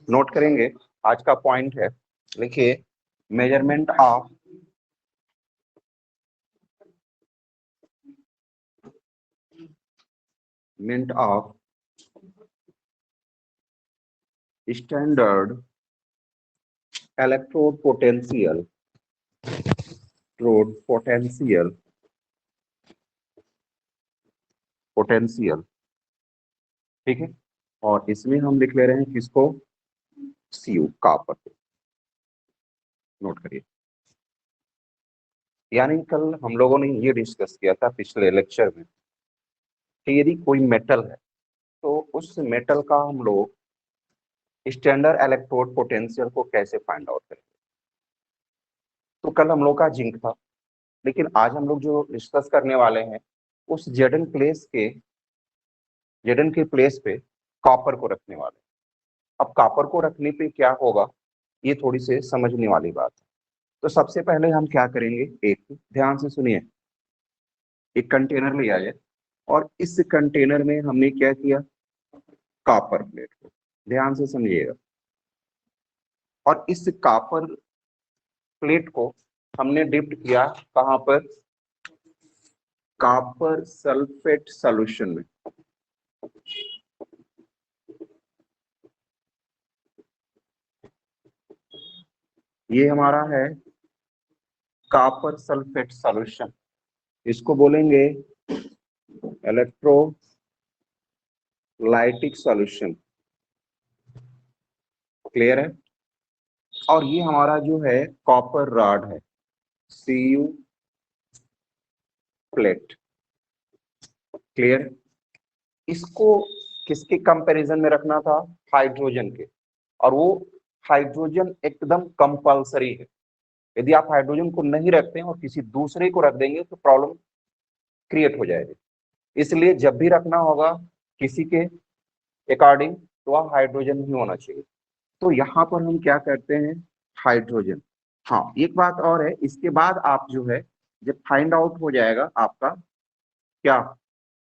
Note करेंगे। आज का पॉइंट है, लिखिए, measurement of standard electrode potential potential. ठीक है, और इसमें हम लिख ले रहे हैं किसको, सीयू, कॉपर। नोट करिए, यानी कल हम लोगों ने ये डिस्कस किया था पिछले लेक्चर में कि यदि कोई मेटल है तो उस मेटल का हम लोग स्टैंडर्ड इलेक्ट्रोड पोटेंशियल को कैसे फाइंड आउट करेंगे। तो कल हम लोग का जिंक था, लेकिन आज हम लोग जो डिस्कस करने वाले हैं उस जेडन के प्लेस पे कॉपर को रखने वाले हैं। अब कॉपर को रखने पे क्या होगा, ये थोड़ी से समझने वाली बात है। तो सबसे पहले हम क्या करेंगे, एक ध्यान से सुनिए, एक कंटेनर लिया जाए और इस कंटेनर में हमने क्या किया, कॉपर प्लेट को, ध्यान से समझिएगा, और इस कॉपर प्लेट को हमने डिप्ट किया कहां पर, कॉपर सल्फेट सॉल्यूशन में। ये हमारा है कॉपर सल्फेट सॉल्यूशन, इसको बोलेंगे इलेक्ट्रोलाइटिक सॉल्यूशन। क्लियर है। और ये हमारा जो है कॉपर रॉड है, सीयू प्लेट। क्लियर। इसको किसके कंपैरिजन में रखना था, हाइड्रोजन के, और वो हाइड्रोजन एकदम कंपल्सरी है। यदि आप हाइड्रोजन को नहीं रखते हैं और किसी दूसरे को रख देंगे तो प्रॉब्लम क्रिएट हो जाएगी। इसलिए जब भी रखना होगा किसी के अकॉर्डिंग तो वह हाइड्रोजन ही होना चाहिए। तो यहाँ पर हम क्या करते हैं, हाइड्रोजन। हाँ, एक बात और है, इसके बाद आप जो है जब फाइंड आउट हो जाएगा आपका क्या,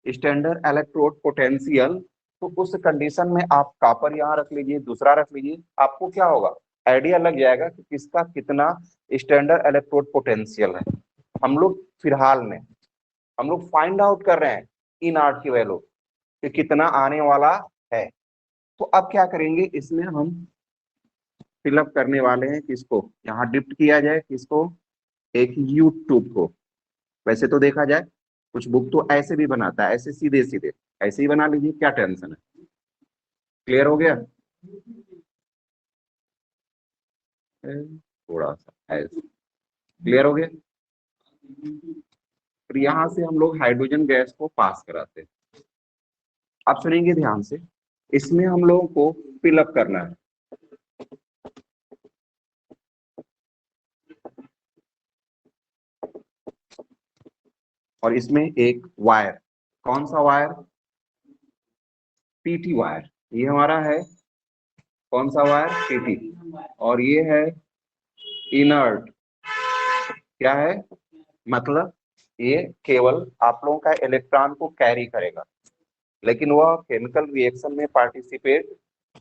स्टैंडर्ड इलेक्ट्रोड पोटेंशियल, तो उस कंडीशन में आप कॉपर यहाँ रख लीजिए, दूसरा रख लीजिए, आपको क्या होगा, आइडिया लग जाएगा कि किसका कितना स्टैंडर्ड इलेक्ट्रोड पोटेंशियल है। हम लोग फिलहाल में हम लोग फाइंड आउट कर रहे हैं इन आर्ट की वैल्यू कि कितना आने वाला है। तो अब क्या करेंगे, इसमें हम फिलअप करने वाले हैं किसको, यहाँ डिप्ट किया जाए किसको, एक यूट्यूब को। वैसे तो देखा जाए कुछ बुक तो ऐसे भी बनाता है, ऐसे सीधे सीधे, ऐसे ही बना लीजिए, क्या टेंशन है। क्लियर हो गया, थोड़ा सा ऐसे क्लियर हो गया। फिर यहाँ से हम लोग हाइड्रोजन गैस को पास कराते हैं। आप सुनेंगे ध्यान से, इसमें हम लोगों को फिलअप करना है, और इसमें एक वायर, कौन सा वायर, पीटी वायर, ये हमारा है कौन सा वायर, पीटी, और ये है इनर्ट। क्या है, मतलब ये केवल आप लोगों का इलेक्ट्रॉन को कैरी करेगा, लेकिन वह केमिकल रिएक्शन में पार्टिसिपेट।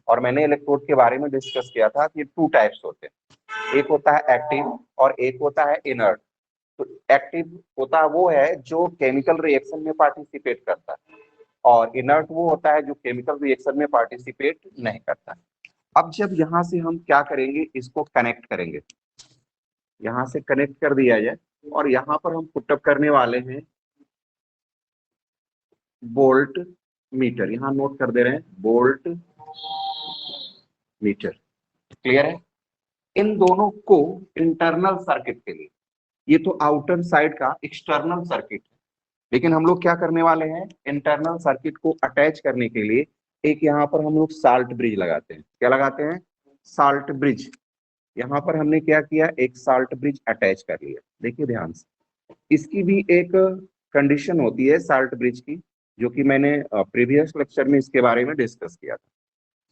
और मैंने इलेक्ट्रोड के बारे में डिस्कस किया था कि टू टाइप्स होते हैं, एक होता है एक्टिव और एक होता है इनर्ट। तो एक्टिव होता है वो है जो केमिकल रिएक्शन में पार्टिसिपेट करता है, और इनर्ट वो होता है जो केमिकल रिएक्शन में पार्टिसिपेट नहीं करता है। अब जब यहाँ से हम क्या करेंगे, इसको कनेक्ट करेंगे, यहाँ से कनेक्ट कर दिया जाए, और यहाँ पर हम पुटअप करने वाले हैं बोल्ट मीटर, यहाँ नोट कर दे रहे हैं बोल्ट मीटर। क्लियर है। इन दोनों को इंटरनल सर्किट के लिए, ये तो आउटर साइड का एक्सटर्नल सर्किट है, लेकिन हम लोग क्या करने वाले हैं, इंटरनल सर्किट को अटैच करने के लिए एक यहाँ पर हम लोग साल्ट ब्रिज लगाते हैं। क्या लगाते हैं, साल्ट ब्रिज। यहाँ पर हमने क्या किया, एक साल्ट ब्रिज अटैच कर लिया। देखिए ध्यान से, इसकी भी एक कंडीशन होती है साल्ट ब्रिज की, जो कि मैंने प्रीवियस लेक्चर में इसके बारे में डिस्कस किया था।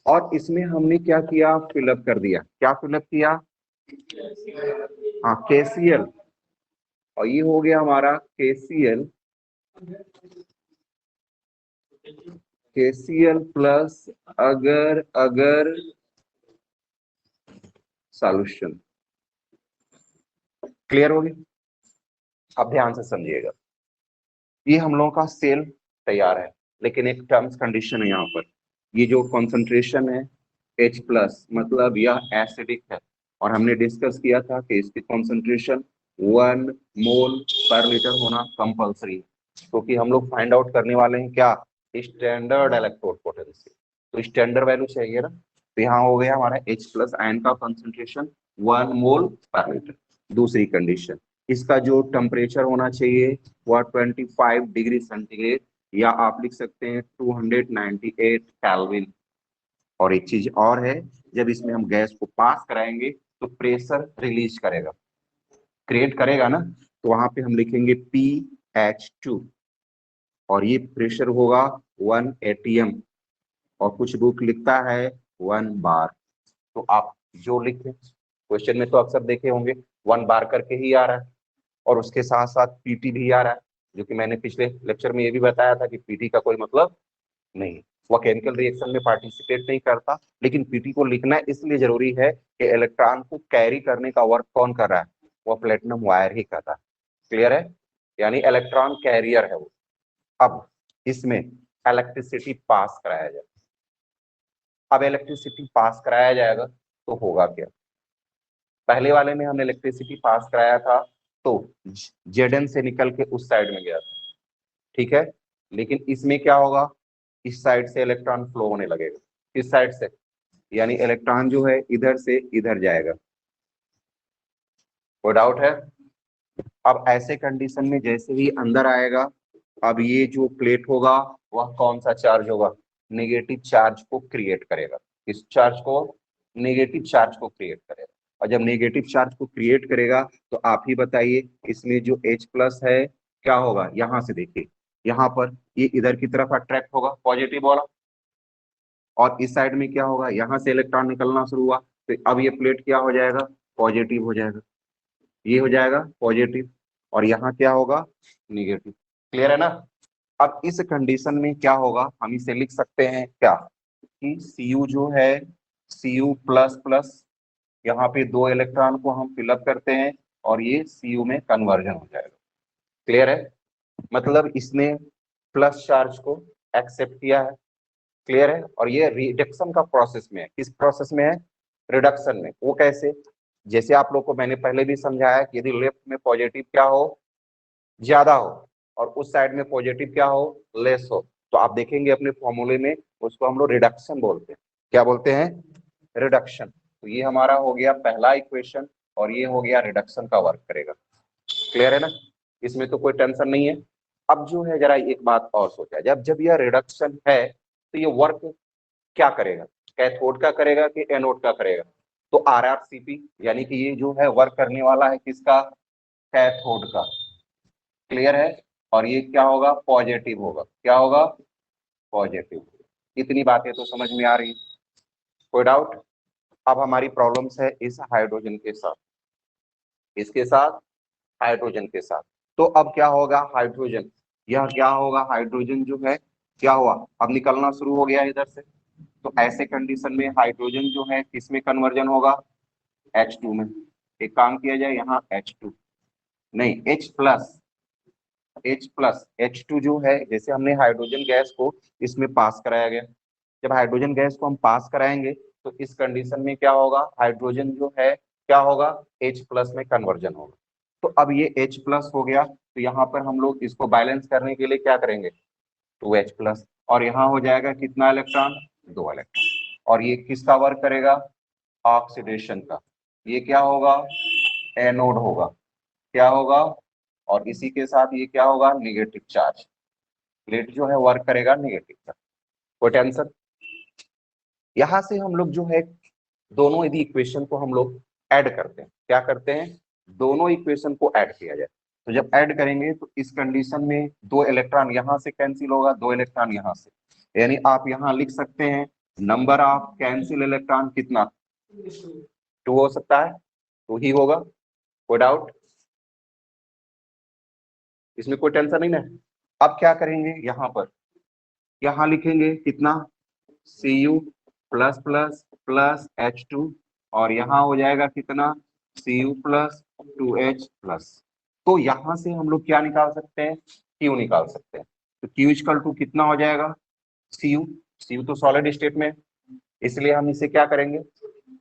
और इसमें हमने क्या किया, फिलअप कर दिया। क्या फिलअप किया, हाँ, केसीएल, और ये हो गया हमारा केसीएल, केसीएल प्लस, अगर अगर सॉल्यूशन। क्लियर होगी? अब ध्यान से समझिएगा, ये हम लोगों का सेल तैयार है, लेकिन एक टर्म्स कंडीशन है यहाँ पर। ये जो कॉन्सेंट्रेशन है H प्लस, मतलब यह एसिडिक है, और हमने डिस्कस किया था कि इसकी कॉन्सेंट्रेशन 1 मोल पर लीटर होना कंपल्सरी है, क्योंकि हम लोग फाइंड आउट करने वाले हैं क्या, स्टैंडर्ड इलेक्ट्रोड पोटेंशियल। तो स्टैंडर्ड वैल्यू चाहिए ना, तो यहाँ हो गया हमारा H प्लस आयन का कॉन्सेंट्रेशन 1 मोल पर लीटर। दूसरी कंडीशन, इसका जो टेम्परेचर होना चाहिए वह 25 डिग्री सेंटीग्रेड, या आप लिख सकते हैं 298 केल्विन। और एक चीज और है, जब इसमें हम गैस को पास कराएंगे तो प्रेशर रिलीज करेगा, क्रिएट करेगा ना, तो वहां पे हम लिखेंगे PH2, और ये प्रेशर होगा 1 atm, और कुछ बुक लिखता है 1 बार। तो आप जो लिखे क्वेश्चन में तो अक्सर देखे होंगे 1 बार करके ही आ रहा है, और उसके साथ साथ पीटी भी आ रहा है, जो कि मैंने पिछले लेक्चर में ये भी बताया था कि पीटी का कोई मतलब नहीं, वह केमिकल रिएक्शन में पार्टिसिपेट नहीं करता, लेकिन पीटी को लिखना इसलिए जरूरी है कि इलेक्ट्रॉन को कैरी करने का वर्क कौन कर रहा है, वह प्लेटिनम वायर ही कर रहा है। क्लियर है? यानी इलेक्ट्रॉन कैरियर है वो। अब इसमें इलेक्ट्रिसिटी पास कराया जाए, अब इलेक्ट्रिसिटी पास कराया जाएगा तो होगा क्या, पहले वाले में हमने इलेक्ट्रिसिटी पास कराया था तो जेडन से निकल के उस साइड में गया था, ठीक है, लेकिन इसमें क्या होगा, इस साइड से इलेक्ट्रॉन फ्लो होने लगेगा, किस साइड से, यानी इलेक्ट्रॉन जो है इधर से इधर जाएगा। कोई डाउट है? अब ऐसे कंडीशन में जैसे ही अंदर आएगा, अब ये जो प्लेट होगा वह कौन सा चार्ज होगा, नेगेटिव चार्ज को क्रिएट करेगा। इस चार्ज को, नेगेटिव चार्ज को क्रिएट करेगा, और जब नेगेटिव चार्ज को क्रिएट करेगा तो आप ही बताइए इसमें जो H प्लस है क्या होगा, यहां से देखिए, यहाँ पर ये इधर की तरफ अट्रैक्ट होगा पॉजिटिव वाला, और इस साइड में क्या होगा, यहाँ से इलेक्ट्रॉन निकलना शुरू हुआ, तो अब ये प्लेट क्या हो जाएगा, पॉजिटिव हो जाएगा, ये हो जाएगा पॉजिटिव, और यहाँ क्या होगा, निगेटिव। क्लियर है ना? अब इस कंडीशन में क्या होगा, हम इसे लिख सकते हैं क्या, कि Cu जो है Cu प्लस प्लस, यहाँ पे 2 इलेक्ट्रॉन को हम फिलअप करते हैं और ये Cu में कन्वर्जन हो जाएगा। क्लियर है? मतलब इसने प्लस चार्ज को एक्सेप्ट किया है। क्लियर है? और ये रिडक्शन का प्रोसेस में है, किस प्रोसेस में है, रिडक्शन में। वो कैसे, जैसे आप लोग को मैंने पहले भी समझाया कि यदि लेफ्ट में पॉजिटिव क्या हो, ज्यादा हो, और उस साइड में पॉजिटिव क्या हो, लेस हो, तो आप देखेंगे अपने फॉर्मूले में उसको हम लोग रिडक्शन बोलते हैं। क्या बोलते हैं? रिडक्शन। तो ये हमारा हो गया पहला इक्वेशन, और ये हो गया रिडक्शन का वर्क करेगा। क्लियर है ना? इसमें तो कोई टेंशन नहीं है। अब जो है जरा एक बात और सोचा, जब जब यह रिडक्शन है तो ये वर्क क्या करेगा, कैथोड का करेगा कि एनोड का करेगा, तो RrCp, यानी कि ये जो है वर्क करने वाला है किसका, कैथोड का। क्लियर है? और ये क्या होगा, पॉजिटिव होगा, क्या होगा, पॉजिटिव। इतनी बातें तो समझ में आ रही, कोई डाउट? अब हमारी प्रॉब्लम्स है इस हाइड्रोजन के साथ, इसके साथ, हाइड्रोजन के साथ। तो अब क्या होगा, हाइड्रोजन, यह क्या होगा, हाइड्रोजन जो है क्या हुआ, अब निकलना शुरू हो गया इधर से, तो ऐसे कंडीशन में हाइड्रोजन जो है किसमें कन्वर्जन होगा, H2 में। एक काम किया जाए, यहाँ H2 नहीं, H प्लस, H2 जो है, जैसे हमने हाइड्रोजन गैस को इसमें पास कराया गया, जब हाइड्रोजन गैस को हम पास कराएंगे तो इस कंडीशन में क्या होगा, हाइड्रोजन जो है क्या होगा, H प्लस में कन्वर्जन होगा। तो अब ये H प्लस हो गया, तो यहाँ पर हम लोग इसको बैलेंस करने के लिए क्या करेंगे, 2H प्लस, और यहाँ हो जाएगा कितना इलेक्ट्रॉन, 2 इलेक्ट्रॉन, और ये किसका वर्क करेगा, ऑक्सीडेशन का। ये क्या होगा, एनोड होगा, क्या होगा, और इसी के साथ ये क्या होगा, निगेटिव चार्ज, प्लेट जो है वर्क करेगा निगेटिव चार्ज। कोई टेंशन? यहां से हम लोग जो है दोनों यदि इक्वेशन को हम लोग ऐड करते हैं, क्या करते हैं, दोनों इक्वेशन को ऐड किया जाए, तो जब ऐड करेंगे तो इस कंडीशन में 2 इलेक्ट्रॉन यहां से कैंसिल होगा, 2 इलेक्ट्रॉन यहां से, यानी आप यहां लिख सकते हैं नंबर ऑफ कैंसिल इलेक्ट्रॉन कितना, 2 हो सकता है, 2 ही होगा। कोई डाउट? इसमें कोई टेंशन नहीं ना। अब क्या करेंगे, यहाँ पर यहाँ लिखेंगे कितना, Cu plus plus plus H2 और यहाँ हो जाएगा कितना, Cu प्लस 2H प्लस। तो यहाँ से हम लोग क्या निकाल सकते हैं, Q निकाल सकते हैं। तो Q इक्वल टू कितना हो जाएगा, Cu। Cu तो सॉलिड स्टेट में, इसलिए हम इसे क्या करेंगे,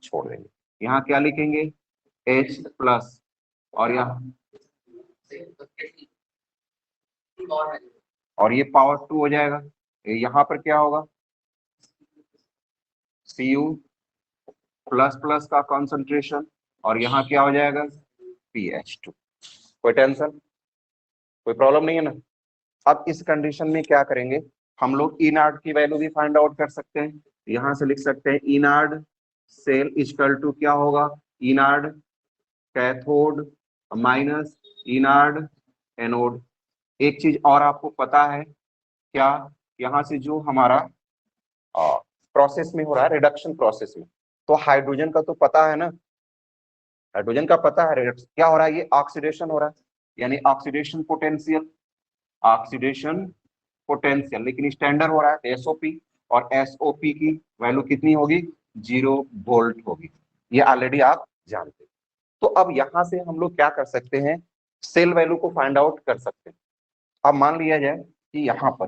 छोड़ देंगे। यहाँ क्या लिखेंगे, H प्लस, और यहाँ और ये पावर 2 हो जाएगा। यहाँ पर क्या होगा, Cu प्लस प्लस का कॉन्सेंट्रेशन, और यहाँ क्या हो जाएगा, PH2। कोई टेंशन, कोई प्रॉब्लम नहीं है ना। अब इस कंडीशन में क्या करेंगे, हम लोग ई नार्ड की वैल्यू भी फाइंड आउट कर सकते हैं। यहाँ से लिख सकते हैं ई नार्ड सेल इक्वल टू क्या होगा, ई नार्ड कैथोड माइनस ई नार्ड एनोड। एक चीज और आपको पता है क्या, यहाँ से जो हमारा प्रोसेस में हो रहा है, रिडक्शन प्रोसेस में, तो हाइड्रोजन का तो पता है ना, हाइड्रोजन का पता है क्या हो रहा है, ये ऑक्सीडेशन हो रहा है, यानी ऑक्सीडेशन पोटेंशियल, ऑक्सीडेशन पोटेंशियल, लेकिन स्टैंडर्ड हो रहा है एसओपी, और एसओपी की वैल्यू कितनी होगी, 0 वोल्ट होगी। ये ऑलरेडी आप जानते हैं। तो अब यहां से हम लोग क्या कर सकते हैं, सेल वैल्यू को फाइंड आउट कर सकते हैं। अब मान लिया जाए कि यहाँ पर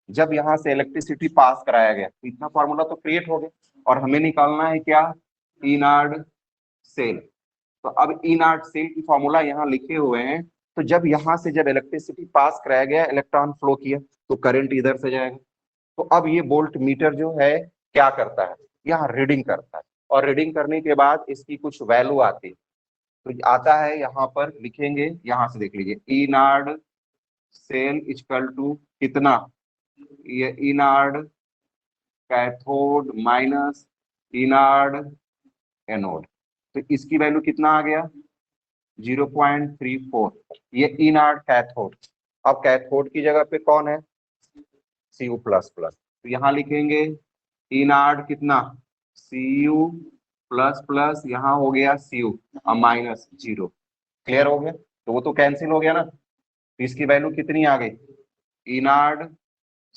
जब यहाँ से इलेक्ट्रिसिटी पास कराया गया तो इतना फॉर्मूला तो क्रिएट हो गया, और हमें निकालना है क्या, ई नार्ड सेल। तो अब ई नार्ड सेल की फॉर्मूला यहाँ लिखे हुए हैं। तो जब यहाँ से जब इलेक्ट्रिसिटी पास कराया गया, इलेक्ट्रॉन फ्लो किया, तो करंट इधर से जाएगा। तो अब ये वोल्ट मीटर जो है क्या करता है, यहाँ रीडिंग करता है, और रीडिंग करने के बाद इसकी कुछ वैल्यू आती है। तो आता है यहाँ पर लिखेंगे, यहाँ से देख लीजिए, ई नार्ड सेल इक्वल टू कितना, ये ई नार्ड कैथोड माइनस ई नार्ड एनोड। तो इसकी वैल्यू कितना आ गया, 0.34। ये ई नार्ड कैथोड। अब कैथोड की जगह पे कौन है, Cu प्लस प्लस, तो यहाँ लिखेंगे ई नार्ड कितना, Cu प्लस प्लस, यहाँ हो गया Cu माइनस 0। क्लियर हो गया, तो वो तो कैंसिल हो गया ना। तो इसकी वैल्यू कितनी आ गई, ई नार्ड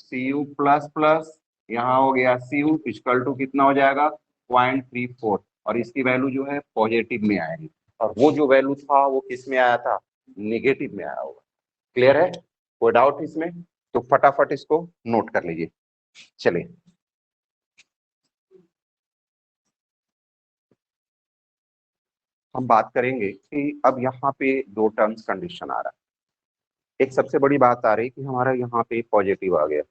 Cu प्लस प्लस, यहाँ हो गया Cu इक्वल टू कितना हो जाएगा, 0.34, और इसकी वैल्यू जो है पॉजिटिव में आएगी, और वो जो वैल्यू था वो किस में आया था, नेगेटिव में आया होगा। क्लियर है, कोई डाउट इसमें, तो फटाफट इसको नोट कर लीजिए। चलिए हम बात करेंगे कि अब यहाँ पे दो टर्म्स कंडीशन आ रहा है। एक सबसे बड़ी बात आ रही कि हमारा यहाँ पे पॉजिटिव आ गया,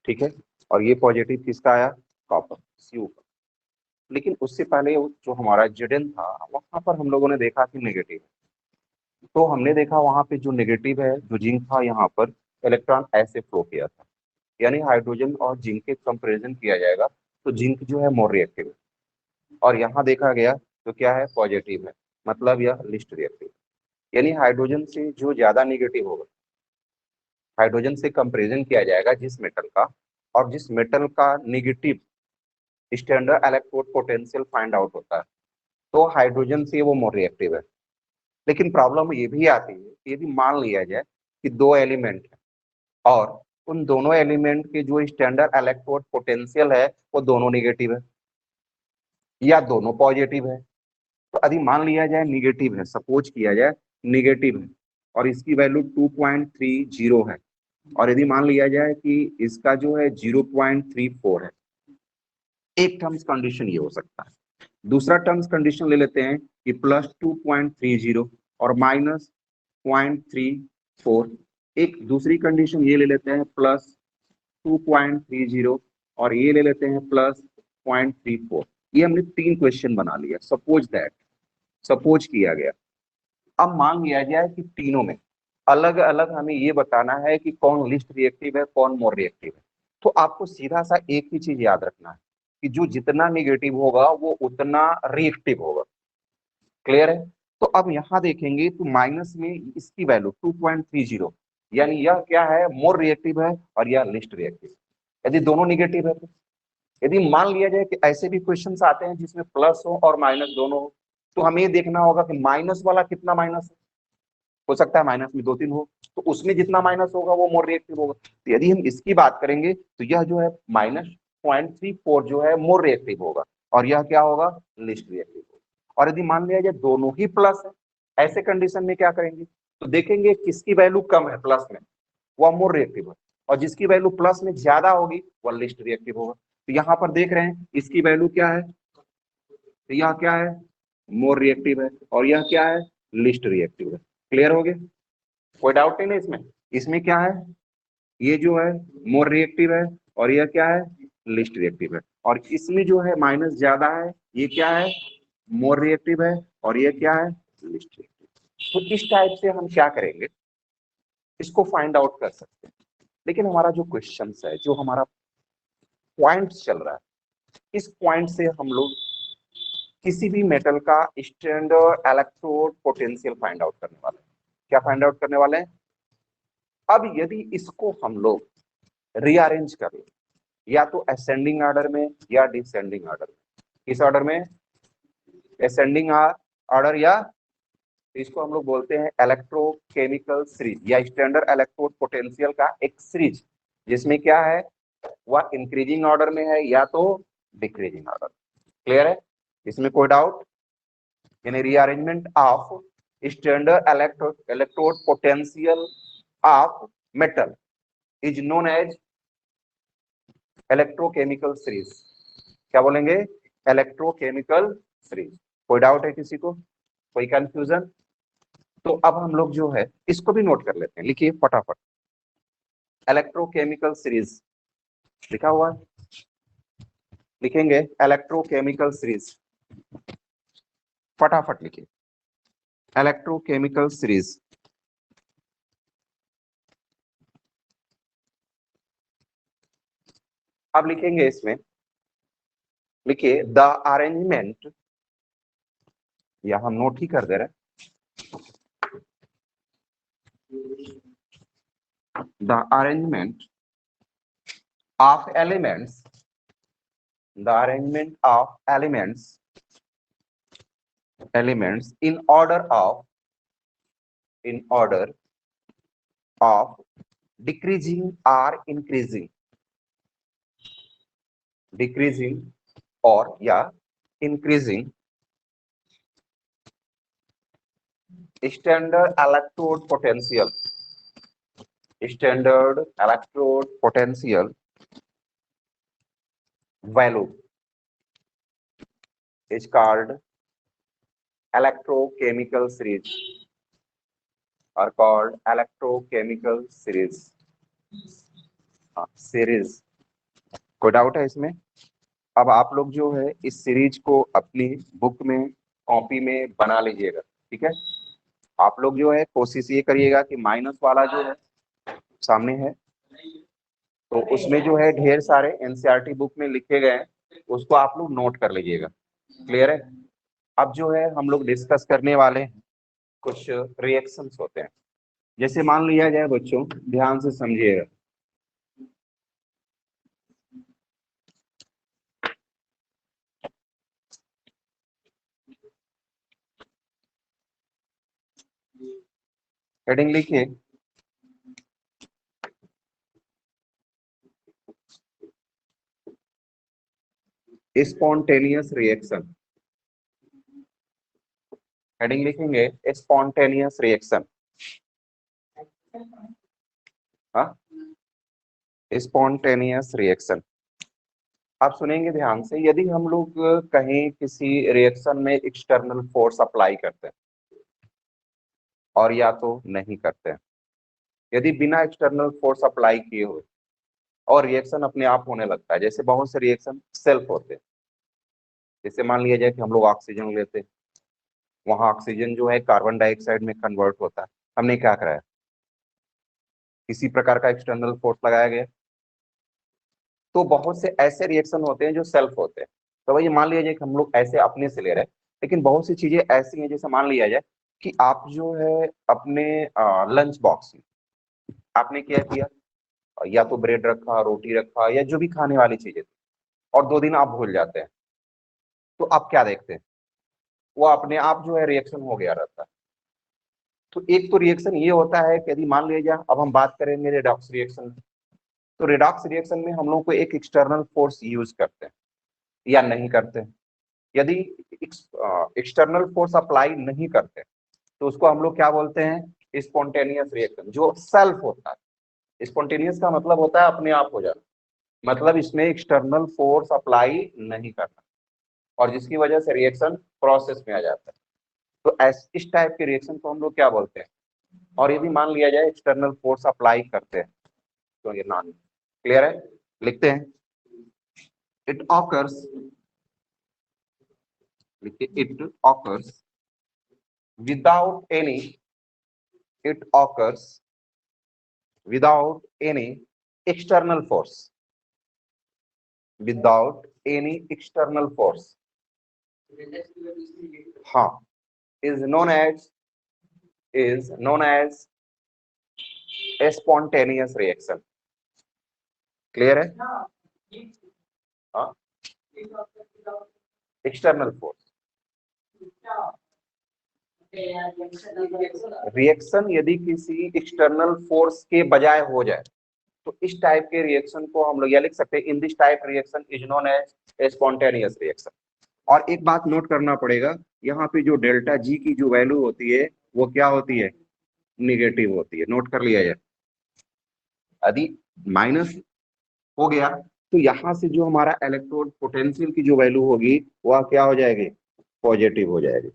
ठीक है, और ये पॉजिटिव किसका आया, कॉपर Cu का। लेकिन उससे पहले जो हमारा Zn था, वहां पर हम लोगों ने देखा कि नेगेटिव है। तो हमने देखा वहां पे जो नेगेटिव है, जो जिंक था, यहाँ पर इलेक्ट्रॉन ऐसे फ्लो किया था, यानी हाइड्रोजन और जिंक के कंपेरिजन किया जाएगा तो जिंक जो है मोर रिएक्टिव है, और यहाँ देखा गया तो क्या है, पॉजिटिव है, मतलब यह लिस्ट रिएक्टिव, यानी हाइड्रोजन से जो ज्यादा नेगेटिव होगा, हाइड्रोजन से कंपेरिजन किया जाएगा जिस मेटल का, और जिस मेटल का negative standard electrode potential find out होता है, तो हाइड्रोजन से वो मोर रिएक्टिव है। लेकिन प्रॉब्लम ये भी आती है कि यदि मान लिया जाए कि दो एलिमेंट है, और उन दोनों एलिमेंट के जो स्टैंडर्ड इलेक्ट्रोड पोटेंशियल है वो दोनों नेगेटिव है या दोनों पॉजिटिव है। तो यदि मान लिया जाए निगेटिव है, सपोज किया जाए निगेटिव है, और इसकी वैल्यू 2.30 है, और यदि मान लिया जाए कि इसका जो है 0.34 है, एक टर्म्स कंडीशन ये हो सकता है। दूसरा टर्म्स कंडीशन ले लेते हैं कि +2.30 और -0.34। एक दूसरी कंडीशन ये ले लेते हैं +2.30 और ये ले लेते हैं +0.34। ये हमने तीन क्वेश्चन बना लिया, सपोज किया गया। अब मान लिया जाए कि तीनों में अलग अलग हमें ये बताना है कि कौन लिस्ट रिएक्टिव है, कौन मोर रिएक्टिव है। तो आपको सीधा सा एक ही चीज याद रखना है कि जो जितना निगेटिव होगा वो उतना रिएक्टिव होगा। क्लियर है, तो अब यहाँ देखेंगे तो माइनस में इसकी वैल्यू 2.30, यानी यह क्या है, मोर रिएक्टिव है, और यह लिस्ट रिएक्टिव। यदि दोनों निगेटिव है, तो यदि मान लिया जाए कि ऐसे भी क्वेश्चंस आते हैं जिसमें प्लस हो और माइनस दोनों हो, तो हमें ये देखना होगा कि माइनस वाला कितना माइनस है। हो सकता है माइनस में 2-3 हो, तो उसमें जितना माइनस होगा वो मोर रिएक्टिव होगा। तो यदि हम इसकी बात करेंगे तो यह जो है -0.34 जो है मोर रिएक्टिव होगा, और यह क्या होगा, लिस्ट रिएक्टिव होगा। और यदि मान लिया जाए दोनों ही प्लस है, ऐसे कंडीशन में क्या करेंगे, तो देखेंगे किसकी वैल्यू कम है प्लस में, वह मोर रिएक्टिव है, और जिसकी वैल्यू प्लस में ज्यादा होगी वह लिस्ट रिएक्टिव होगा। तो यहाँ पर देख रहे हैं इसकी वैल्यू क्या है, तो यह क्या है, मोर रिएक्टिव है, और यह क्या है, लिस्ट रिएक्टिव है। क्लियर हो गया, कोई डाउट नहीं ना इसमें। इसमें क्या है, ये जो है मोर रिएक्टिव है, और यह क्या है, लिस्ट रिएक्टिव है। और इसमें जो है माइनस ज्यादा है, ये क्या है, मोर रिएक्टिव है, और ये क्या है, लिस्ट रिएक्टिव। तो इस टाइप से हम क्या करेंगे, इसको फाइंड आउट कर सकते हैं। लेकिन हमारा जो क्वेश्चन है, जो हमारा पॉइंट चल रहा है, इस पॉइंट से हम लोग किसी भी मेटल का standard electrode potential find out करने वाले हैं। क्या फाइंड आउट करने वाले हैं, अब यदि इसको हम लोग रीअरेंज कर ले, या तो असेंडिंग ऑर्डर में या डिसेंडिंग ऑर्डर में, किस ऑर्डर में, असेंडिंग ऑर्डर, या इसको हम लोग बोलते हैं इलेक्ट्रोकेमिकल सीरीज या स्टैंडर्ड इलेक्ट्रोड पोटेंशियल का एक सीरीज, जिसमें क्या है, वह इंक्रीजिंग ऑर्डर में है या तो डिक्रीजिंग ऑर्डर। क्लियर है, इसमें कोई डाउट, यानी rearrangement of standard electrode potential of metal is known as electrochemical series. क्या बोलेंगे, इलेक्ट्रोकेमिकल सीरीज। कोई डाउट है किसी को, कोई कंफ्यूजन? तो अब हम लोग जो है इसको भी नोट कर लेते हैं, लिखिए फटाफट, इलेक्ट्रोकेमिकल सीरीज लिखा हुआ है, लिखेंगे इलेक्ट्रोकेमिकल सीरीज, फटाफट लिखिए इलेक्ट्रोकेमिकल सीरीज। अब लिखेंगे इसमें, लिखिए द अरेंजमेंट, या हम नोट ही कर दे रहे, the arrangement of elements, the arrangement of elements in order of decreasing or increasing, or या increasing standard electrode potential value is called electrochemical series, are called electrochemical series। Series, कोई doubt है इसमें? अब आप लोग जो है इस सीरीज को अपनी बुक में, कॉपी में बना लीजिएगा, ठीक है। आप लोग जो है कोशिश ये करिएगा कि माइनस वाला जो है सामने है, तो उसमें जो है ढेर सारे एनसीईआरटी बुक में लिखे गए हैं, उसको आप लोग नोट कर लीजिएगा। क्लियर है? अब जो है हम लोग डिस्कस करने वाले हैं, कुछ रिएक्शंस होते हैं। जैसे मान लिया जाए बच्चों, ध्यान से समझिएगा, हेडिंग लिखिए स्पॉन्टेनियस रिएक्शन। हेडिंग लिखेंगे स्पॉन्टेनियस रिएक्शन। हाँ, स्पॉन्टेनियस रिएक्शन। आप सुनेंगे ध्यान से, यदि हम लोग कहीं किसी रिएक्शन में एक्सटर्नल फोर्स अप्लाई करते हैं और या तो नहीं करते हैं, यदि बिना एक्सटर्नल फोर्स अप्लाई किए हुए और रिएक्शन अपने आप होने लगता है, जैसे बहुत से रिएक्शन सेल्फ होते हैं, जैसे मान लिया जाए कि हम लोग ऑक्सीजन लेते हैं, वहां ऑक्सीजन जो है कार्बन डाइऑक्साइड में कन्वर्ट होता है, हमने क्या कराया, किसी प्रकार का एक्सटर्नल फोर्स लगाया गया। तो बहुत से ऐसे रिएक्शन होते हैं जो सेल्फ होते हैं। तो भाई मान लिया जाए कि हम लोग ऐसे अपने से ले रहे हैं, लेकिन बहुत सी चीजें ऐसी हैं, जैसे मान लिया जाए कि आप जो है अपने लंच बॉक्स में आपने क्या किया, या तो ब्रेड रखा, रोटी रखा, या जो भी खाने वाली चीजें थी, और 2 दिन आप भूल जाते हैं, तो आप क्या देखते हैं, वो अपने आप जो है रिएक्शन हो गया रहता है। तो एक तो रिएक्शन ये होता है कि यदि मान लिया जाए, अब हम बात करेंगे रेडॉक्स रिएक्शन, तो रेडॉक्स रिएक्शन में हम लोग को एक एक्सटर्नल फोर्स यूज करते हैं या नहीं करते हैं, यदि एक्सटर्नल फोर्स अप्लाई नहीं करते तो उसको हम लोग क्या बोलते हैं, स्पॉन्टेनियस रिएक्शन, जो सेल्फ होता है। स्पॉन्टेनियस का मतलब होता है अपने आप हो जाना, मतलब इसमें एक्सटर्नल फोर्स अप्लाई नहीं करना और जिसकी वजह से रिएक्शन प्रोसेस में आ जाता है। तो इस टाइप के रिएक्शन को हम लोग क्या बोलते हैं। और यदि मान लिया जाए एक्सटर्नल फोर्स अप्लाई करते हैं तो ये नॉन क्लियर है, लिखते हैं it occurs, it occurs without any it occurs without any external force, without any external force, हाँ, is known as a spontaneous reaction। Clear है, हाँ, एक्सटर्नल फोर्स रिएक्शन यदि किसी एक्सटर्नल फोर्स के बजाय हो जाए तो इस टाइप के रिएक्शन को हम लोग यह लिख सकते हैं, in this type reaction is known as a spontaneous reaction. और एक बात नोट करना पड़ेगा, यहाँ पे जो डेल्टा जी की जो वैल्यू होती है वो क्या होती है, निगेटिव होती है। नोट कर लिया जाए, यदि माइनस हो गया तो यहाँ से जो हमारा इलेक्ट्रोड पोटेंशियल की जो वैल्यू होगी वह क्या हो जाएगी, पॉजिटिव हो जाएगी।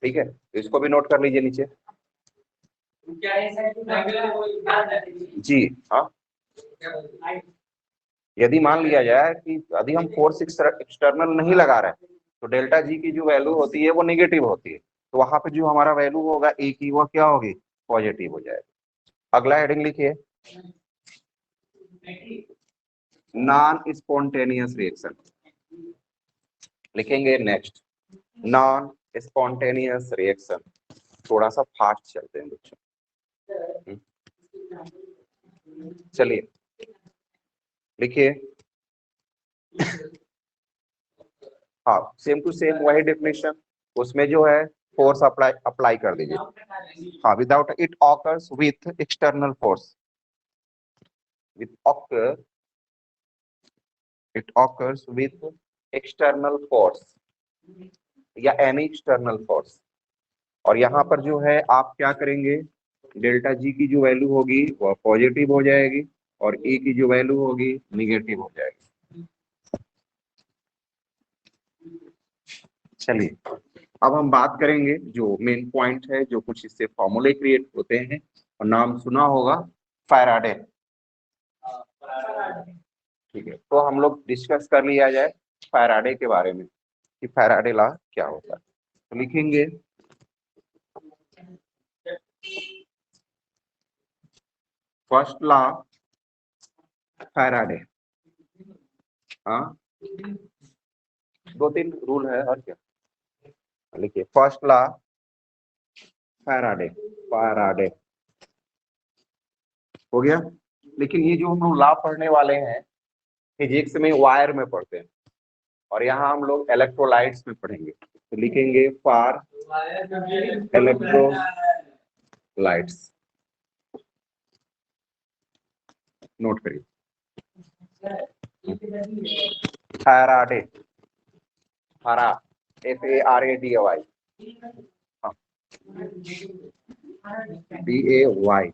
ठीक है, तो इसको भी नोट कर लीजिए नीचे। जी हाँ, यदि मान लिया जाए कि यदि हम फोर्स एक्सटर्नल नहीं लगा रहे हैं तो डेल्टा जी की जो वैल्यू होती है वो निगेटिव होती है, तो वहां पे जो हमारा वैल्यू होगा ए की वो क्या होगी, पॉजिटिव हो जाएगा। अगला हेडिंग लिखिए, नॉन स्पॉन्टेनियस रिएक्शन लिखेंगे। नेक्स्ट, नॉन स्पॉन्टेनियस रिएक्शन, थोड़ा सा फास्ट चलते हैं बच्चों, चलिए लिखिए। हाँ, सेम टू सेम वही डेफिनेशन, उसमें जो है फोर्स अप्लाई कर दीजिए। हाँ, without it occurs with external force, with occur it occurs with external force या एनी एक्सटर्नल फोर्स। और यहाँ पर जो है आप क्या करेंगे, डेल्टा जी की जो वैल्यू होगी वह पॉजिटिव हो जाएगी और ए की जो वैल्यू होगी निगेटिव हो जाएगी। चलिए अब हम बात करेंगे जो मेन पॉइंट है, जो कुछ इससे फॉर्मूले क्रिएट होते हैं और नाम सुना होगा फैराडे। ठीक है, तो हम लोग डिस्कस कर लिया जाए फैराडे के बारे में कि फैराडे लॉ क्या होता है। तो लिखेंगे फर्स्ट लॉ फैराडे, हाँ, दो तीन रूल है और क्या, लिखिए फर्स्ट लॉ फैराडे, फैराडे हो गया। लेकिन ये जो हम लोग लॉ पढ़ने वाले हैं फिजिक्स में वायर में पढ़ते हैं और यहाँ हम लोग इलेक्ट्रोलाइट्स में पढ़ेंगे, तो लिखेंगे फॉर इलेक्ट्रोलाइट्स, नोट करिए फैराडे, फरा FARADAY, DAY,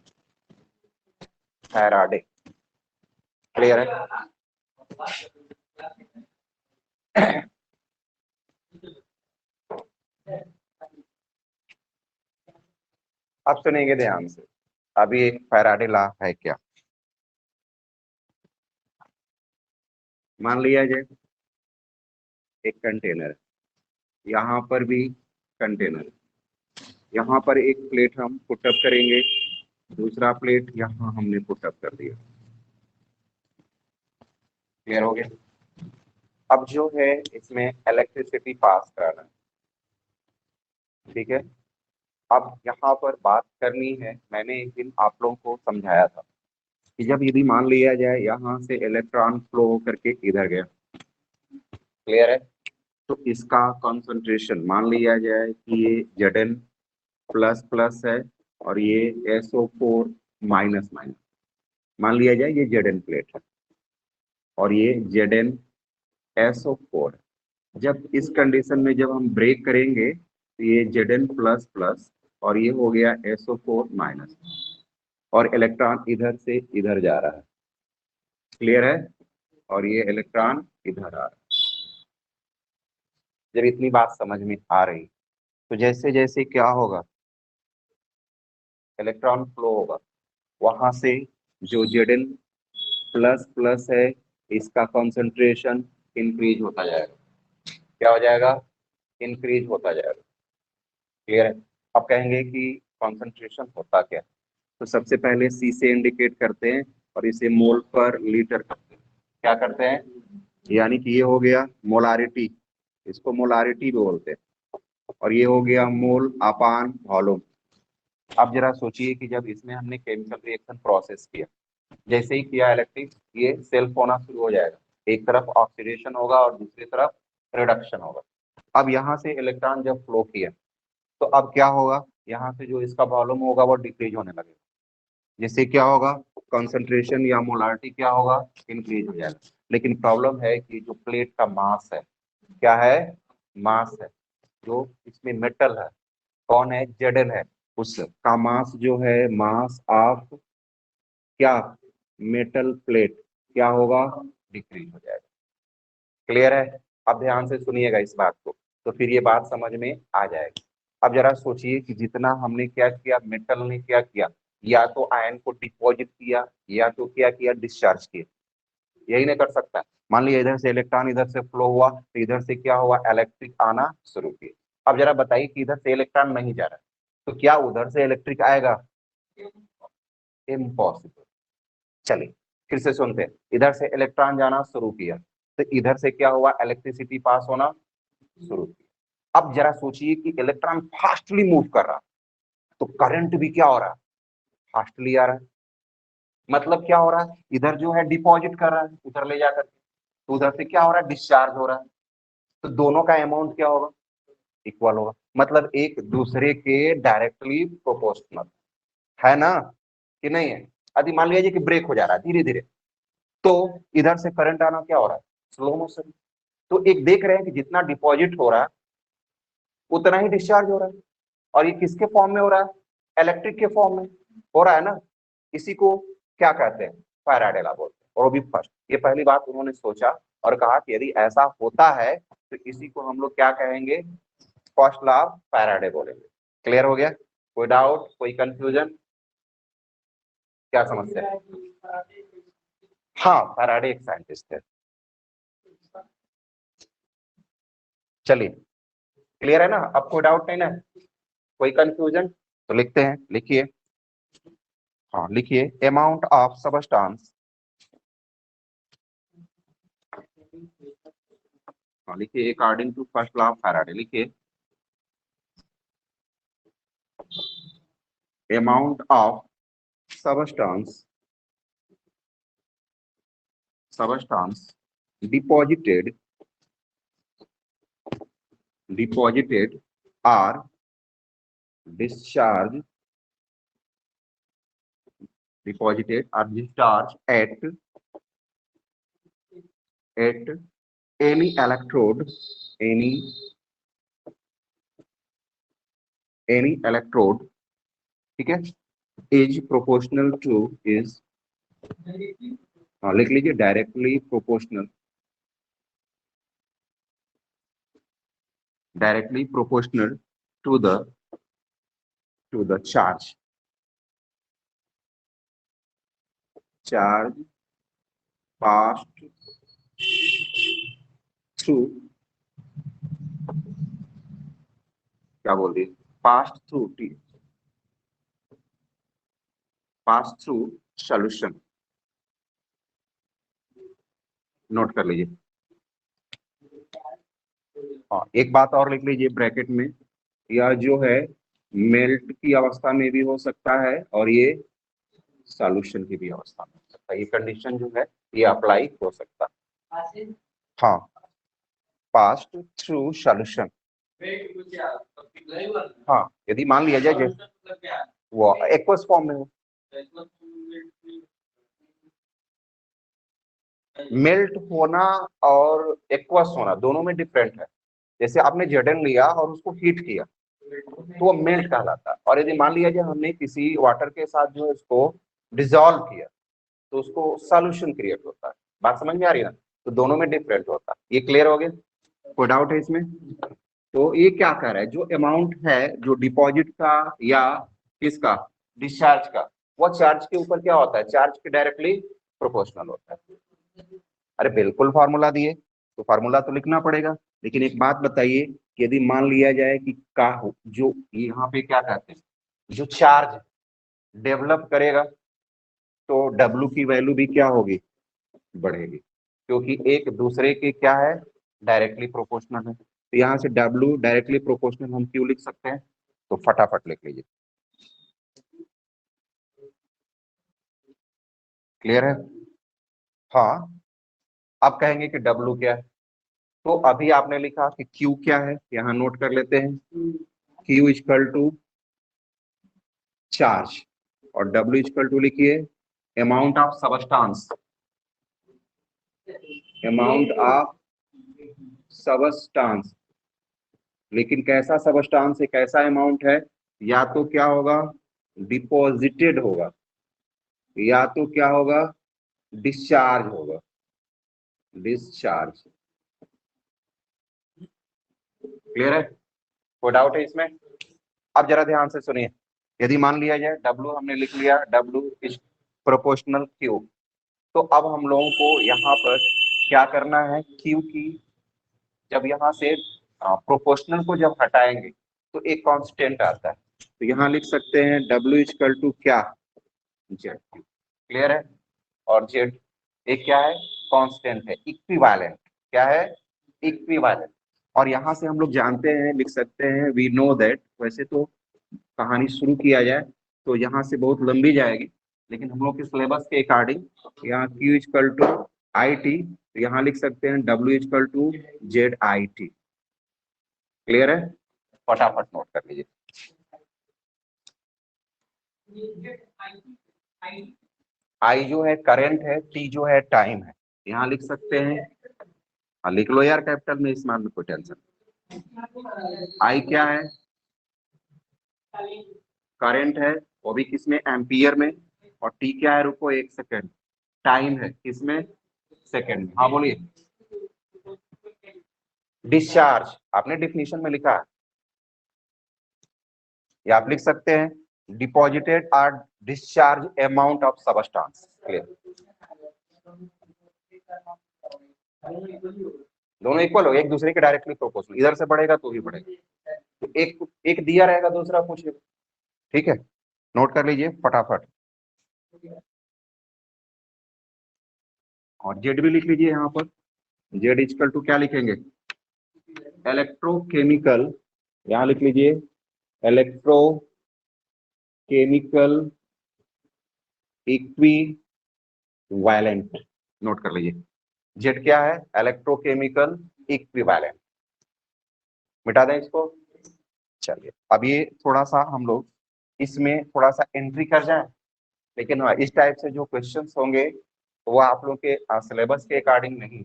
फैराडे। क्लियर है, अब सुनेंगे ध्यान से। अभी एक फैराडे लॉ है क्या, मान लिया जाए एक कंटेनर, यहाँ पर भी कंटेनर, यहाँ पर एक प्लेट हम पुटअप करेंगे, दूसरा प्लेट यहाँ हमने पुटअप कर दिया। क्लियर हो गया। अब जो है इसमें इलेक्ट्रिसिटी पास कराना है, ठीक है। अब यहाँ पर बात करनी है, मैंने एक दिन आप लोगों को समझाया था कि जब यदि मान लिया जाए यहाँ से इलेक्ट्रॉन फ्लो करके इधर गया, क्लियर है, तो इसका कंसंट्रेशन मान लिया जाए कि ये Zn प्लस प्लस है और ये SO4 माइनस माइनस, मान लिया जाए ये Zn प्लेट है और ये Zn SO4। जब इस कंडीशन में जब हम ब्रेक करेंगे तो ये Zn प्लस प्लस और ये हो गया SO4 माइनस, और इलेक्ट्रॉन इधर से इधर जा रहा है, क्लियर है, और ये इलेक्ट्रॉन इधर आ रहा है। जब इतनी बात समझ में आ रही तो जैसे जैसे क्या होगा, इलेक्ट्रॉन फ्लो होगा, वहां से जो Zn प्लस प्लस है इसका कंसंट्रेशन इंक्रीज होता जाएगा। क्या हो जाएगा? इंक्रीज होता जाएगा। क्लियर है? अब कहेंगे कि कंसंट्रेशन होता क्या, तो सबसे पहले सी से इंडिकेट करते हैं और इसे मोल पर लीटर करते हैं। क्या करते हैं? यानी कि ये हो गया मोलारिटी, इसको मोलारिटी बोलते हैं, और ये हो गया मोल अपान वॉल्यूम। अब जरा सोचिए कि जब इसमें हमने केमिकल रिएक्शन प्रोसेस किया, जैसे ही किया इलेक्ट्रिक, ये सेल्फ होना शुरू हो जाएगा, एक तरफ ऑक्सीडेशन होगा और दूसरी तरफ रिडक्शन होगा। अब यहाँ से इलेक्ट्रॉन जब फ्लो किया तो अब क्या होगा, यहाँ से जो इसका वॉल्यूम होगा वो डिक्रीज होने लगेगा, जिससे क्या होगा, कंसंट्रेशन या मोलारिटी क्या होगा, इंक्रीज हो जाएगा। लेकिन प्रॉब्लम है कि जो प्लेट का मास है, क्या है, मास है, जो इसमें मेटल है, कौन है, Zn है, उसका मास जो है, मास ऑफ क्या, मेटल प्लेट, क्या होगा, डिक्रीज हो जाएगा। क्लियर है? अब ध्यान से सुनिएगा इस बात को, तो फिर ये बात समझ में आ जाएगी। अब जरा सोचिए कि जितना हमने क्या किया, मेटल ने क्या किया, या तो आयन को डिपॉजिट किया या तो क्या किया, डिस्चार्ज किया। यही नहीं कर सकता। मान लिया इधर से इलेक्ट्रॉन इधर से फ्लो हुआ तो इधर से क्या हुआ, इलेक्ट्रिक आना शुरू किया। अब जरा बताइए कि इधर से इलेक्ट्रॉन नहीं जा रहा तो क्या उधर से इलेक्ट्रिक आएगा? इम्पॉसिबल। चलिए फिर से सुनते हैं, इधर से इलेक्ट्रॉन जाना शुरू किया तो इधर से क्या हुआ, इलेक्ट्रिसिटी पास होना शुरू की। अब जरा सोचिए कि इलेक्ट्रॉन फास्टली मूव कर रहा तो करंट भी क्या हो रहा है, फास्टली आ रहा है। मतलब क्या हो रहा है, इधर जो है डिपॉजिट कर रहा है उधर ले जाकर, तो उधर से क्या हो रहा है, डिस्चार्ज हो रहा है। तो दोनों का अमाउंट क्या होगा, इक्वल होगा, मतलब एक दूसरे के डायरेक्टली प्रोपोर्शनल है ना, कि नहीं है? यदि मान लीजिए कि ब्रेक हो जा रहा है धीरे धीरे, तो इधर से करंट आना क्या हो रहा है, स्लो मोशन। तो एक देख रहे हैं कि जितना डिपॉजिट हो रहा है उतना ही डिस्चार्ज हो रहा है, और ये किसके फॉर्म में हो रहा है, इलेक्ट्रिक के फॉर्म में हो रहा है ना। इसी को क्या कहते हैं, फैराडे लॉ बोलते हैं। और वो भी फर्स्ट, ये पहली बात उन्होंने सोचा और कहा कि यदि ऐसा होता है तो इसी को हम लोग क्या कहेंगे, फर्स्ट लॉ ऑफ फैराडे बोलेंगे। क्लियर हो गया? कोई डाउट, कोई कंफ्यूजन, क्या समस्या है? हाँ, फैराडे एक साइंटिस्ट है। चलिए क्लियर है ना, अब कोई डाउट नहीं ना, कोई कंफ्यूजन? तो लिखते हैं, लिखिए, हाँ लिखिए, अमाउंट ऑफ सबस्टांस, हाँ लिखिए, according to first law of Faraday, लिखिए amount of substance, substance deposited or discharged, deposited or discharged at any electrode, any electrode, ठीक है, is proportional to is, हाँ लिख लीजिए, directly proportional, directly proportional to the charge, charge passed through, क्या बोल दिए, passed through, pass through solution, note कर लीजिए। हाँ एक बात और लिख लीजिए ब्रैकेट में, यह जो है मेल्ट की अवस्था में भी हो सकता है और ये सॉल्यूशन की भी अवस्था में हो सकता है, ये कंडीशन जो है ये अप्लाई हो सकता है। हाँ, पास्ट थ्रू सॉल्यूशन, हाँ यदि मान लिया जाए वो एक्वस फॉर्म में हो, मेल्ट होना और एक्वस होना दोनों में डिफरेंट है। जैसे आपने जेडन लिया और उसको हीट किया तो वो मेल्ट कहलाता है, और यदि मान लिया जाए हमने किसी वाटर के साथ जो है उसको डिजोल्व किया तो उसको सॉल्यूशन क्रिएट होता है। बात समझ में आ रही है ना? तो दोनों में डिफरेंट होता है। ये क्लियर हो गया? कोई डाउट है इसमें? तो ये क्या कर रहा है, जो अमाउंट है जो डिपॉजिट का या किसका, डिस्चार्ज का, वो चार्ज के ऊपर क्या होता है, चार्ज के डायरेक्टली प्रोपोर्शनल होता है। अरे बिल्कुल फार्मूला दिए तो फार्मूला तो लिखना पड़ेगा, लेकिन एक बात बताइए कि यदि मान लिया जाए कि का जो यहाँ पे क्या कहते हैं, जो चार्ज डेवलप करेगा तो डब्ल्यू की वैल्यू भी क्या होगी, बढ़ेगी, क्योंकि एक दूसरे के क्या है, डायरेक्टली प्रोपोर्शनल है। तो यहाँ से डब्ल्यू डायरेक्टली प्रोपोर्शनल हम क्यों लिख सकते हैं, तो फटाफट लिख लीजिए। क्लियर है? हाँ, आप कहेंगे कि डब्ल्यू क्या है, तो अभी आपने लिखा कि क्यू क्या है, यहाँ नोट कर लेते हैं। क्यू इक्वल टू चार्ज और डब्ल्यू इक्वल टू लिखिए amount of substance, amount of substance. लेकिन कैसा सबस्टांस है, कैसा अमाउंट है, या तो क्या होगा, डिपॉजिटेड होगा, या तो क्या होगा, डिस्चार्ज होगा, डिस्चार्ज। क्लियर है? कोई डाउट है इसमें? अब जरा ध्यान से सुनिए, यदि मान लिया जाए डब्ल्यू हमने लिख लिया, डब्ल्यू इज प्रोपोर्शनल क्यू, तो अब हम लोगों को यहाँ पर क्या करना है, क्यू की जब यहाँ से प्रोपोर्शनल को जब हटाएंगे तो एक कांस्टेंट आता है, तो यहाँ लिख सकते हैं डब्ल्यू इक्वल टू क्या, जेड क्यू। क्लियर है? और जेड एक क्या है, कांस्टेंट है, इक्विवेलेंट। क्या है, इक्विवेलेंट। और यहाँ से हम लोग जानते हैं, लिख सकते हैं वी नो दैट, वैसे तो कहानी शुरू किया जाए तो यहाँ से बहुत लंबी जाएगी, लेकिन हम लोग के सिलेबस के अकॉर्डिंग यहाँ Q equal to I T, तो यहाँ लिख सकते हैं W equal to Z I T. Clear है? फटाफट नोट कर लीजिए। आई जो है करंट है, टी जो है टाइम है, यहाँ लिख सकते हैं, लिख लो यार कैपिटल में, इस मामले में कोई टेंशन। आई क्या है, करंट है, वो भी किसमें, एम्पियर में। और टी क्या है, रुको एक सेकेंड, टाइम है, किसमें, सेकेंड में। हाँ बोलिए। डिस्चार्ज आपने डिफिनीशन में लिखा है, या आप लिख सकते हैं deposited or discharge amount of substance. Clear? दोनों इक्वल हो, एक दूसरे के डायरेक्टली प्रोपोर्शनल, इधर से बढ़ेगा तो भी बढ़ेगा, तो एक एक दिया रहेगा, दूसरा पूछेगा। ठीक है, नोट कर लीजिए फटाफट। और जेड भी लिख लीजिए यहाँ पर, जेड इक्वल टू क्या लिखेंगे, इलेक्ट्रोकेमिकल, यहाँ लिख लीजिए इलेक्ट्रोकेमिकल इक्विवेलेंट। नोट कर लीजिए, जेड क्या है, इलेक्ट्रोकेमिकल इक्विवेलेंट। मिटा दें इसको। चलिए अब ये थोड़ा सा हम लोग इसमें थोड़ा सा एंट्री कर जाएं, लेकिन हाँ इस टाइप से जो क्वेश्चंस होंगे वो आप लोग के सिलेबस के अकॉर्डिंग नहीं,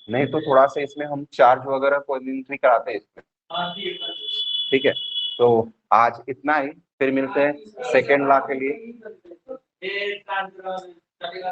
नहीं तो थोड़ा सा इसमें हम चार्ज वगैरह को एंट्री कराते हैं इसमें। ठीक है, तो आज इतना ही, फिर मिलते हैं सेकेंड लॉ के लिए।